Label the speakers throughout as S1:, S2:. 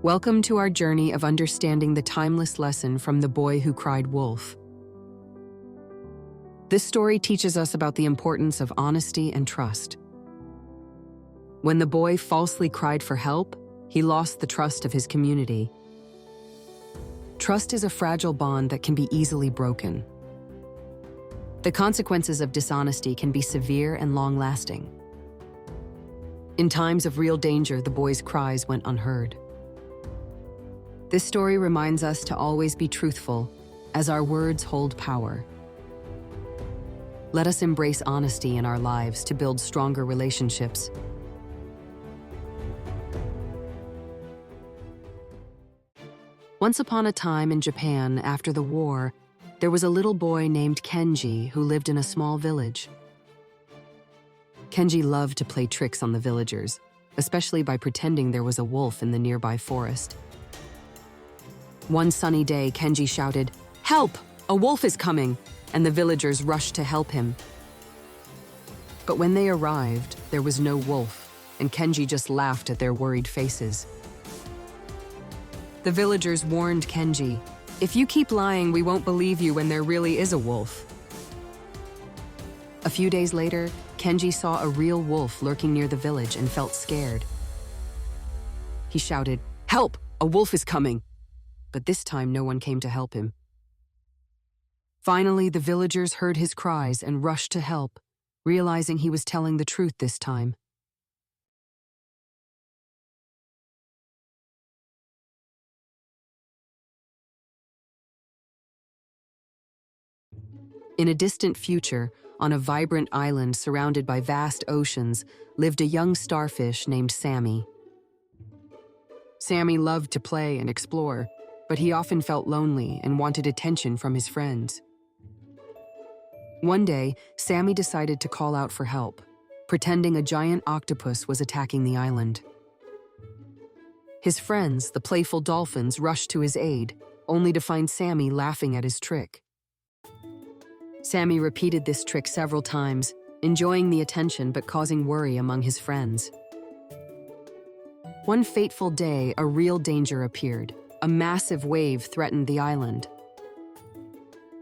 S1: Welcome to our journey of understanding the timeless lesson from The Boy Who Cried Wolf. This story teaches us about the importance of honesty and trust. When the boy falsely cried for help, he lost the trust of his community. Trust is a fragile bond that can be easily broken. The consequences of dishonesty can be severe and long-lasting. In times of real danger, the boy's cries went unheard. This story reminds us to always be truthful, as our words hold power. Let us embrace honesty in our lives to build stronger relationships. Once upon a time in Japan, after the war, there was a little boy named Kenji who lived in a small village. Kenji loved to play tricks on the villagers, especially by pretending there was a wolf in the nearby forest. One sunny day, Kenji shouted, "Help! A wolf is coming!" and the villagers rushed to help him. But when they arrived, there was no wolf, and Kenji just laughed at their worried faces. The villagers warned Kenji, "If you keep lying, we won't believe you when there really is a wolf." A few days later, Kenji saw a real wolf lurking near the village and felt scared. He shouted, "Help! A wolf is coming!" But this time no one came to help him. Finally, the villagers heard his cries and rushed to help, realizing he was telling the truth this time. In a distant future, on a vibrant island surrounded by vast oceans, lived a young starfish named Sammy. Sammy loved to play and explore, but he often felt lonely and wanted attention from his friends. One day, Sammy decided to call out for help, pretending a giant octopus was attacking the island. His friends, the playful dolphins, rushed to his aid, only to find Sammy laughing at his trick. Sammy repeated this trick several times, enjoying the attention but causing worry among his friends. One fateful day, a real danger appeared. A massive wave threatened the island.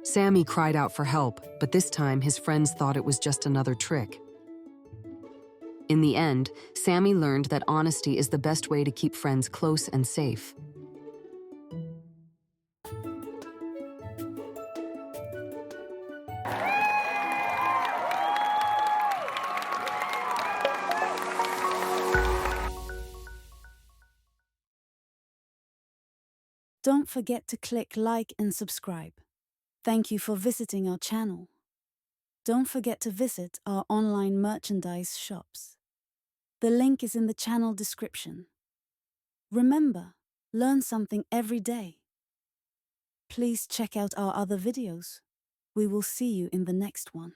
S1: Sammy cried out for help, but this time his friends thought it was just another trick. In the end, Sammy learned that honesty is the best way to keep friends close and safe.
S2: Don't forget to click like and subscribe. Thank you for visiting our channel. Don't forget to visit our online merchandise shops. The link is in the channel description. Remember, learn something every day. Please check out our other videos. We will see you in the next one.